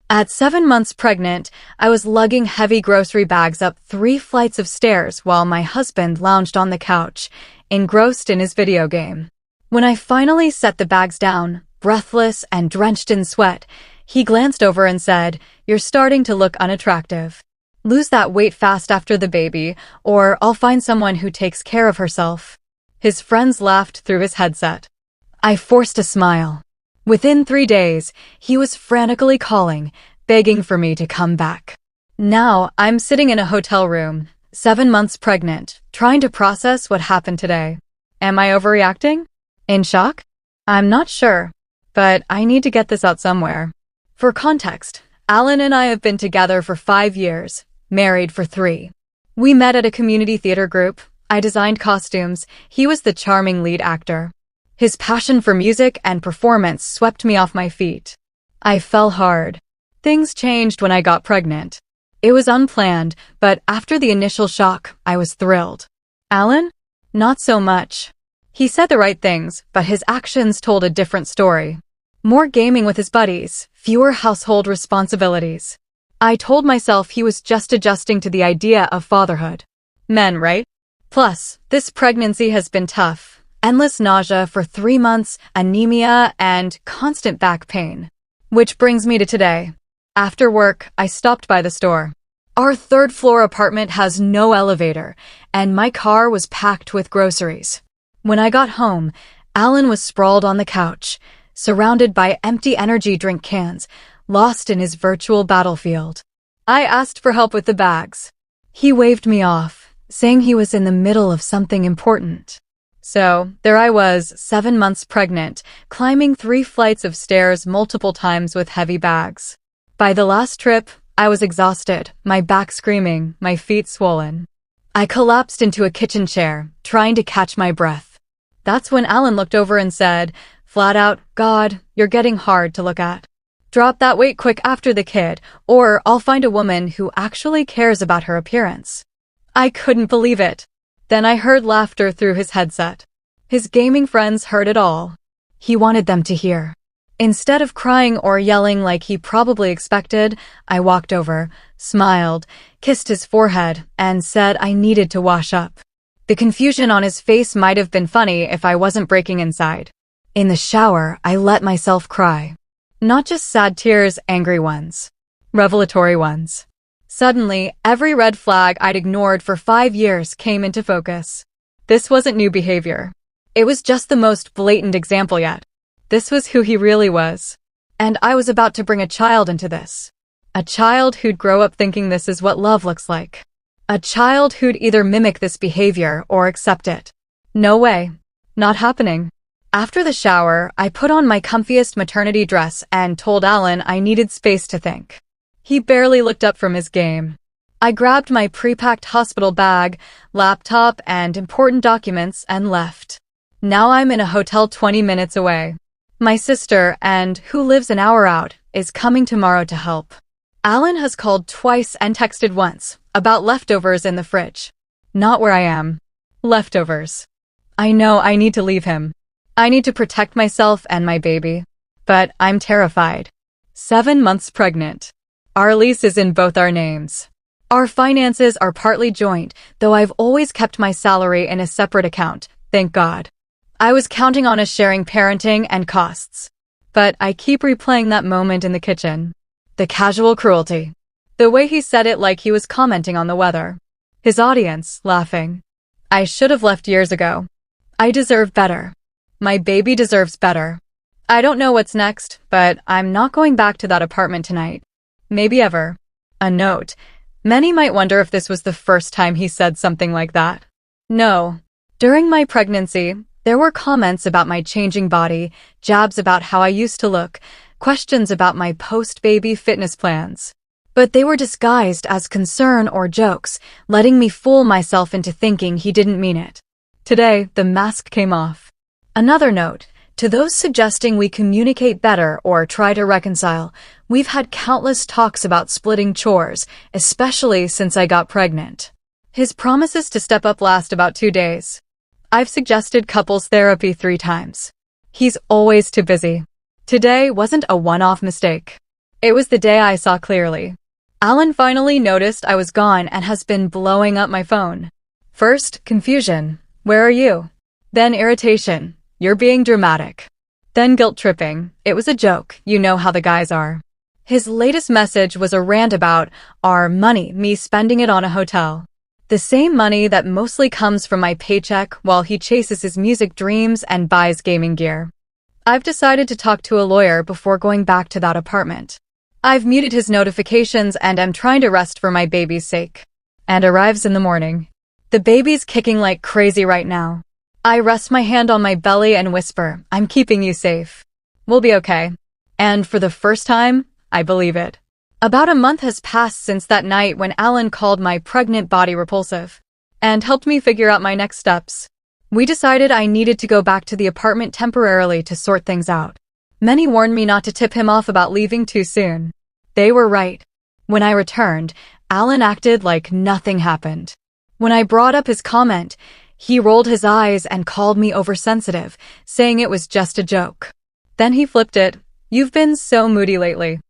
At 7 months pregnant, I was lugging heavy grocery bags up 3 flights of stairs while my husband lounged on the couch, engrossed in his video game. When I finally set the bags down, breathless and drenched in sweat, he glanced over and said, "You're starting to look unattractive. Lose that weight fast after the baby, or I'll find someone who takes care of herself." His friends laughed through his headset. I forced a smile. Within 3 days, he was frantically calling, begging for me to come back. Now, I'm sitting in a hotel room, 7 months pregnant, trying to process what happened today. Am I overreacting? In shock? I'm not sure, but I need to get this out somewhere. For context, Alan and I have been together for 5 years, married for 3. We met at a community theater group. I designed costumes. He was the charming lead actor. His passion for music and performance swept me off my feet. I fell hard. Things changed when I got pregnant. It was unplanned, but after the initial shock, I was thrilled. Alan? Not so much. He said the right things, but his actions told a different story. More gaming with his buddies, fewer household responsibilities. I told myself he was just adjusting to the idea of fatherhood. Men, right? Plus, this pregnancy has been tough. Endless nausea for 3 months, anemia, and constant back pain. Which brings me to today. After work, I stopped by the store. Our 3rd-floor apartment has no elevator, and my car was packed with groceries. When I got home, Alan was sprawled on the couch, surrounded by empty energy drink cans, lost in his virtual battlefield. I asked for help with the bags. He waved me off, saying he was in the middle of something important. So, there I was, 7 months pregnant, climbing 3 flights of stairs multiple times with heavy bags. By the last trip, I was exhausted, my back screaming, my feet swollen. I collapsed into a kitchen chair, trying to catch my breath. That's when Alan looked over and said, flat out, "God, you're getting hard to look at. Drop that weight quick after the kid, or I'll find a woman who actually cares about her appearance." I couldn't believe it. Then I heard laughter through his headset. His gaming friends heard it all. He wanted them to hear. Instead of crying or yelling like he probably expected, I walked over, smiled, kissed his forehead, and said I needed to wash up. The confusion on his face might have been funny if I wasn't breaking inside. In the shower, I let myself cry. Not just sad tears, angry ones. Revelatory ones. Suddenly, every red flag I'd ignored for 5 years came into focus. This wasn't new behavior. It was just the most blatant example yet. This was who he really was. And I was about to bring a child into this. A child who'd grow up thinking this is what love looks like. A child who'd either mimic this behavior or accept it. No way. Not happening. After the shower, I put on my comfiest maternity dress and told Alan I needed space to think. He barely looked up from his game. I grabbed my pre-packed hospital bag, laptop, and important documents and left. Now I'm in a hotel 20 minutes away. My sister, and who lives an hour out, is coming tomorrow to help. Alan has called twice and texted once about leftovers in the fridge. Not where I am. Leftovers. I know I need to leave him. I need to protect myself and my baby. But I'm terrified. 7 months pregnant. Our lease is in both our names. Our finances are partly joint, though I've always kept my salary in a separate account, thank God. I was counting on us sharing parenting and costs. But I keep replaying that moment in the kitchen. The casual cruelty. The way he said it like he was commenting on the weather. His audience, laughing. I should have left years ago. I deserve better. My baby deserves better. I don't know what's next, but I'm not going back to that apartment tonight. Maybe ever. A note. Many might wonder if this was the first time he said something like that. No. During my pregnancy, there were comments about my changing body, jabs about how I used to look, questions about my post-baby fitness plans. But they were disguised as concern or jokes, letting me fool myself into thinking he didn't mean it. Today, the mask came off. Another note. To those suggesting we communicate better or try to reconcile, we've had countless talks about splitting chores, especially since I got pregnant. His promises to step up last about 2 days. I've suggested couples therapy 3 times. He's always too busy. Today wasn't a one-off mistake. It was the day I saw clearly. Alan finally noticed I was gone and has been blowing up my phone. First, confusion. Where are you? Then irritation. You're being dramatic. Then guilt tripping. It was a joke. You know how the guys are. His latest message was a rant about our money, me spending it on a hotel. The same money that mostly comes from my paycheck while he chases his music dreams and buys gaming gear. I've decided to talk to a lawyer before going back to that apartment. I've muted his notifications and am trying to rest for my baby's sake. And arrives in the morning. The baby's kicking like crazy right now. I rest my hand on my belly and whisper, I'm keeping you safe. We'll be okay. And for the first time, I believe it. About a month has passed since that night when Alan called my pregnant body repulsive and helped me figure out my next steps. We decided I needed to go back to the apartment temporarily to sort things out. Many warned me not to tip him off about leaving too soon. They were right. When I returned, Alan acted like nothing happened. When I brought up his comment, he rolled his eyes and called me oversensitive, saying it was just a joke. Then he flipped it. You've been so moody lately.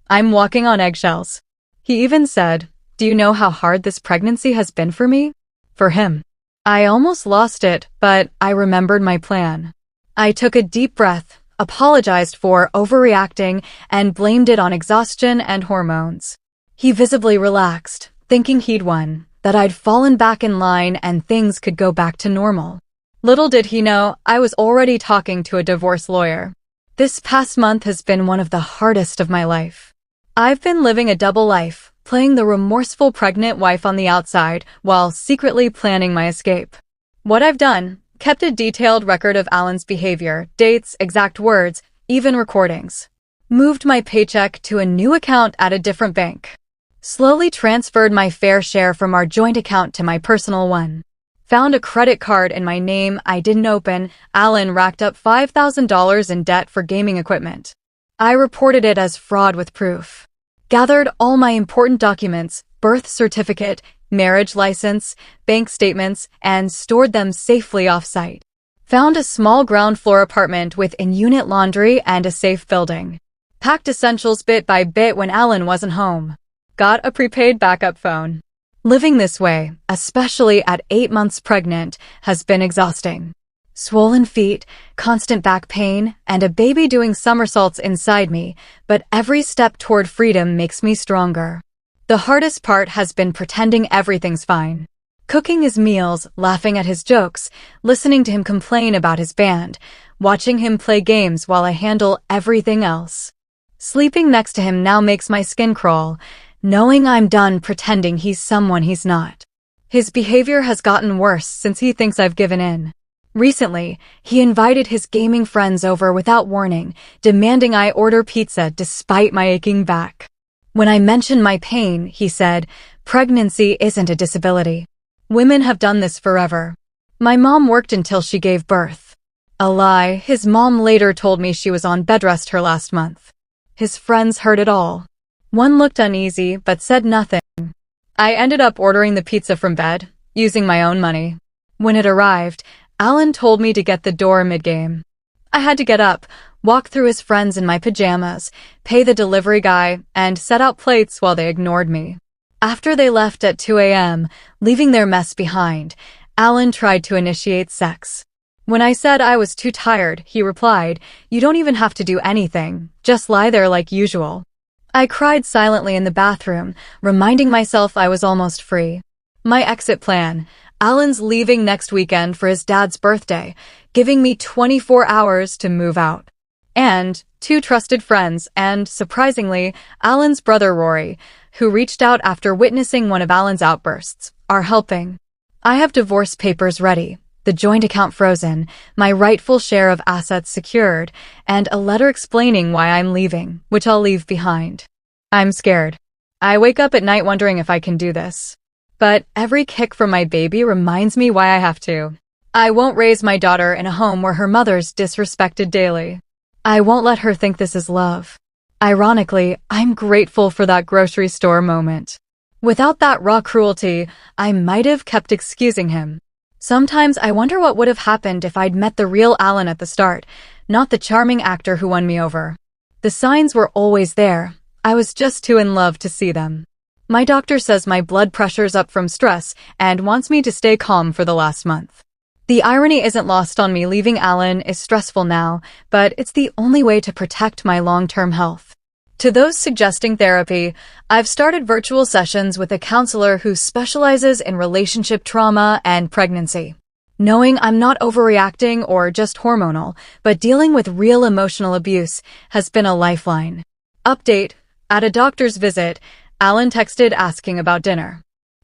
I'm walking on eggshells. He even said, do you know how hard this pregnancy has been for me? For him. I almost lost it, but I remembered my plan. I took a deep breath, apologized for overreacting, and blamed it on exhaustion and hormones. He visibly relaxed, thinking he'd won, that I'd fallen back in line and things could go back to normal. Little did he know, I was already talking to a divorce lawyer. This past month has been one of the hardest of my life. I've been living a double life, playing the remorseful pregnant wife on the outside while secretly planning my escape. What I've done, kept a detailed record of Alan's behavior, dates, exact words, even recordings. Moved my paycheck to a new account at a different bank. Slowly transferred my fair share from our joint account to my personal one. Found a credit card in my name I didn't open. Alan racked up $5,000 in debt for gaming equipment. I reported it as fraud with proof. Gathered all my important documents, birth certificate, marriage license, bank statements, and stored them safely off-site. Found a small ground floor apartment with in-unit laundry and a safe building. Packed essentials bit by bit when Alan wasn't home. Got a prepaid backup phone. Living this way, especially at 8 months pregnant, has been exhausting. Swollen feet, constant back pain, and a baby doing somersaults inside me, but every step toward freedom makes me stronger. The hardest part has been pretending everything's fine. Cooking his meals, laughing at his jokes, listening to him complain about his band, watching him play games while I handle everything else. Sleeping next to him now makes my skin crawl, knowing I'm done pretending he's someone he's not. His behavior has gotten worse since he thinks I've given in. Recently, he invited his gaming friends over without warning, demanding I order pizza despite my aching back. When I mentioned my pain, he said, pregnancy isn't a disability. Women have done this forever. My mom worked until she gave birth. A lie. His mom later told me she was on bed rest her last month. His friends heard it all. One looked uneasy but said nothing. I ended up ordering the pizza from bed, using my own money. When it arrived, Alan told me to get the door mid-game. I had to get up, walk through his friends in my pajamas, pay the delivery guy, and set out plates while they ignored me. After they left at 2 a.m., leaving their mess behind, Alan tried to initiate sex. When I said I was too tired, he replied, you don't even have to do anything, just lie there like usual. I cried silently in the bathroom, reminding myself I was almost free. My exit plan. Alan's leaving next weekend for his dad's birthday, giving me 24 hours to move out. And 2 trusted friends and, surprisingly, Alan's brother Rory, who reached out after witnessing one of Alan's outbursts, are helping. I have divorce papers ready, the joint account frozen, my rightful share of assets secured, and a letter explaining why I'm leaving, which I'll leave behind. I'm scared. I wake up at night wondering if I can do this. But every kick from my baby reminds me why I have to. I won't raise my daughter in a home where her mother's disrespected daily. I won't let her think this is love. Ironically, I'm grateful for that grocery store moment. Without that raw cruelty, I might have kept excusing him. Sometimes I wonder what would have happened if I'd met the real Alan at the start, not the charming actor who won me over. The signs were always there. I was just too in love to see them. My doctor says my blood pressure's up from stress and wants me to stay calm for the last month. The irony isn't lost on me. Leaving Alan is stressful now, but it's the only way to protect my long-term health. To those suggesting therapy, I've started virtual sessions with a counselor who specializes in relationship trauma and pregnancy. Knowing I'm not overreacting or just hormonal, but dealing with real emotional abuse has been a lifeline. Update: at a doctor's visit, Alan texted asking about dinner.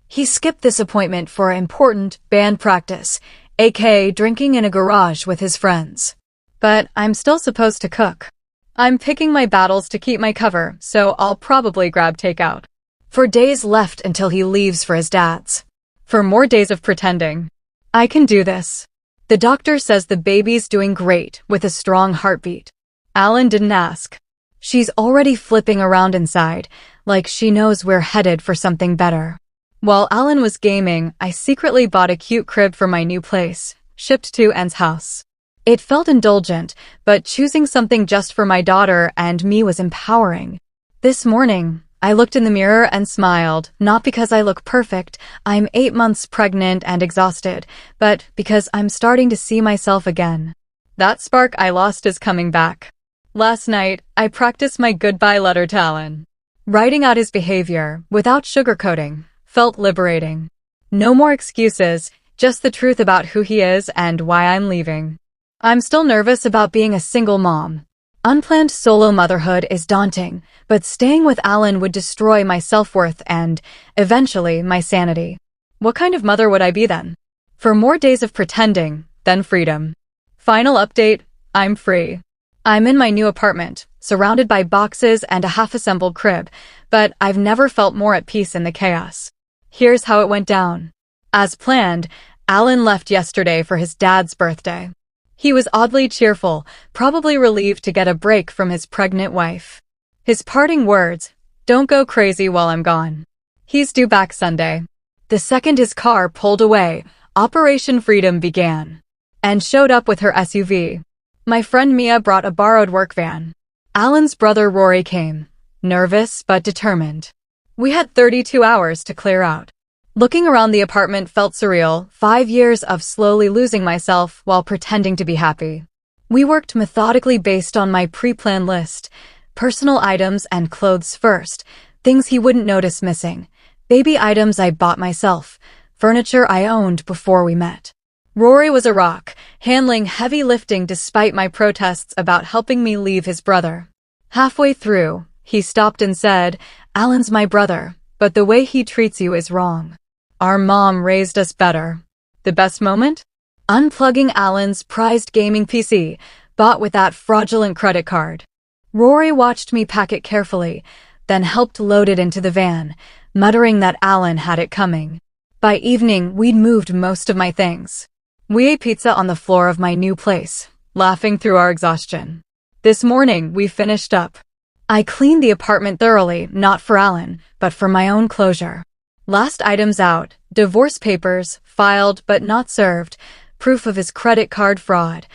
He skipped this appointment for important band practice, aka drinking in a garage with his friends. But I'm still supposed to cook. I'm picking my battles to keep my cover, so I'll probably grab takeout. 4 days left until he leaves for his dad's. For more days of pretending. I can do this. The doctor says the baby's doing great, with a strong heartbeat. Alan didn't ask. She's already flipping around inside, like she knows we're headed for something better. While Alan was gaming, I secretly bought a cute crib for my new place, shipped to N's house. It felt indulgent, but choosing something just for my daughter and me was empowering. This morning, I looked in the mirror and smiled, not because I look perfect, I'm 8 months pregnant and exhausted, but because I'm starting to see myself again. That spark I lost is coming back. Last night, I practiced my goodbye letter to Alan. Writing out his behavior, without sugarcoating, felt liberating. No more excuses, just the truth about who he is and why I'm leaving. I'm still nervous about being a single mom. Unplanned solo motherhood is daunting, but staying with Alan would destroy my self-worth and, eventually, my sanity. What kind of mother would I be then? For more days of pretending, then freedom. Final update: I'm free. I'm in my new apartment, surrounded by boxes and a half-assembled crib, but I've never felt more at peace in the chaos. Here's how it went down. As planned, Alan left yesterday for his dad's birthday. He was oddly cheerful, probably relieved to get a break from his pregnant wife. His parting words: "Don't go crazy while I'm gone." He's due back Sunday. The second his car pulled away, Operation Freedom began. And showed up with her SUV. My friend Mia brought a borrowed work van. Alan's brother Rory came, nervous but determined. We had 32 hours to clear out. Looking around the apartment felt surreal, 5 years of slowly losing myself while pretending to be happy. We worked methodically based on my pre-planned list. Personal items and clothes first, things he wouldn't notice missing. Baby items I bought myself, furniture I owned before we met. Rory was a rock, handling heavy lifting despite my protests about helping me leave his brother. Halfway through, he stopped and said, "Alan's my brother, but the way he treats you is wrong. Our mom raised us better." The best moment? Unplugging Alan's prized gaming PC, bought with that fraudulent credit card. Rory watched me pack it carefully, then helped load it into the van, muttering that Alan had it coming. By evening, we'd moved most of my things. We ate pizza on the floor of my new place, laughing through our exhaustion. This morning, we finished up. I cleaned the apartment thoroughly, not for Alan, but for my own closure. Last items out: divorce papers, filed but not served, proof of his credit card fraud,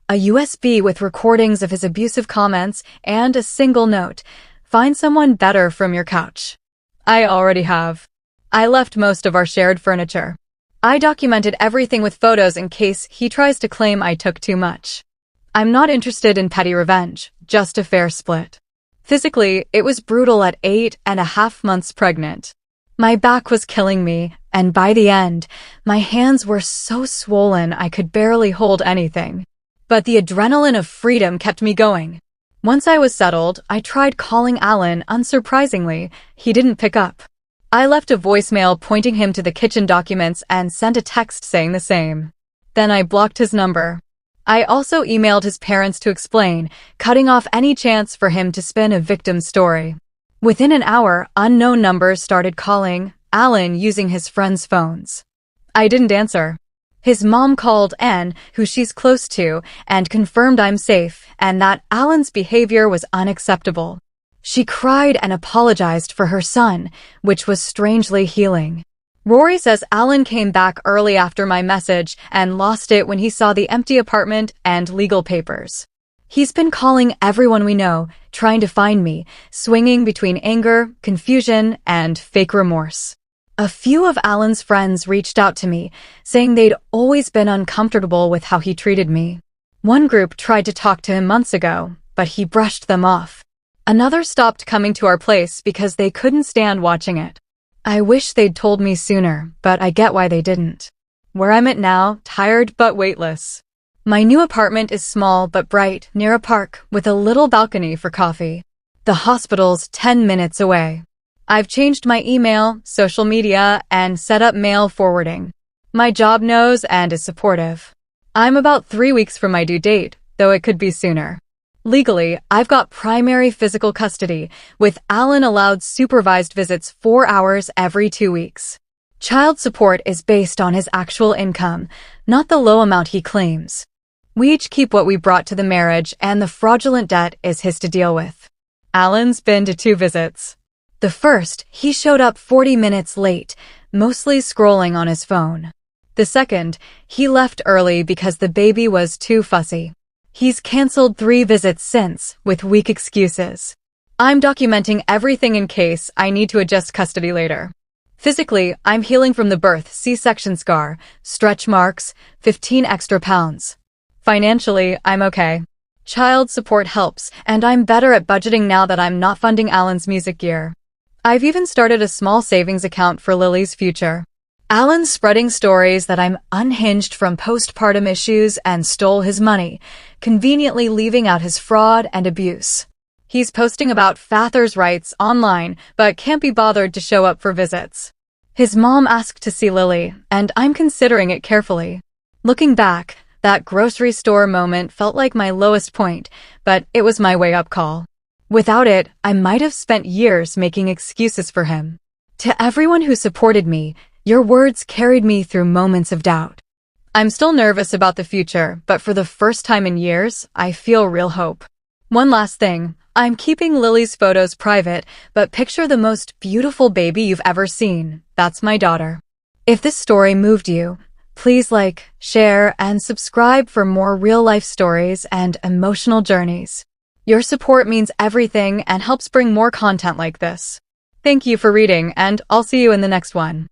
a USB with recordings of his abusive comments, and a single note: "Find someone better from your couch." I already have. I left most of our shared furniture. I documented everything with photos in case he tries to claim I took too much. I'm not interested in petty revenge, just a fair split. Physically, it was brutal at 8.5 months pregnant. My back was killing me, and by the end, my hands were so swollen I could barely hold anything. But the adrenaline of freedom kept me going. Once I was settled, I tried calling Alan. Unsurprisingly, he didn't pick up. I left a voicemail pointing him to the kitchen documents and sent a text saying the same. Then I blocked his number. I also emailed his parents to explain, cutting off any chance for him to spin a victim story. Within an hour, unknown numbers started calling, Alan using his friends' phones. I didn't answer. His mom called N, who she's close to, and confirmed I'm safe and that Alan's behavior was unacceptable. She cried and apologized for her son, which was strangely healing. Rory says Alan came back early after my message and lost it when he saw the empty apartment and legal papers. He's been calling everyone we know, trying to find me, swinging between anger, confusion, and fake remorse. A few of Alan's friends reached out to me, saying they'd always been uncomfortable with how he treated me. One group tried to talk to him months ago, but he brushed them off. Another stopped coming to our place because they couldn't stand watching it. I wish they'd told me sooner, but I get why they didn't. Where I'm at now, tired but weightless. My new apartment is small but bright, near a park, with a little balcony for coffee. The hospital's 10 minutes away. I've changed my email, social media, and set up mail forwarding. My job knows and is supportive. I'm about 3 weeks from my due date, though it could be sooner. Legally, I've got primary physical custody, with Alan allowed supervised visits 4 hours every 2 weeks. Child support is based on his actual income, not the low amount he claims. We each keep what we brought to the marriage, and the fraudulent debt is his to deal with. Alan's been to 2 visits. The first, he showed up 40 minutes late, mostly scrolling on his phone. The second, he left early because the baby was too fussy. He's canceled 3 visits since, with weak excuses. I'm documenting everything in case I need to adjust custody later. Physically, I'm healing from the birth C-section scar, stretch marks, 15 extra pounds. Financially, I'm okay. Child support helps, and I'm better at budgeting now that I'm not funding Alan's music gear. I've even started a small savings account for Lily's future. Alan's spreading stories that I'm unhinged from postpartum issues and stole his money, conveniently leaving out his fraud and abuse. He's posting about Father's rights online, but can't be bothered to show up for visits. His mom asked to see Lily, and I'm considering it carefully. Looking back, that grocery store moment felt like my lowest point, but it was my wake-up call. Without it, I might have spent years making excuses for him. To everyone who supported me, your words carried me through moments of doubt. I'm still nervous about the future, but for the first time in years, I feel real hope. One last thing, I'm keeping Lily's photos private, but picture the most beautiful baby you've ever seen. That's my daughter. If this story moved you, please like, share, and subscribe for more real-life stories and emotional journeys. Your support means everything and helps bring more content like this. Thank you for reading, and I'll see you in the next one.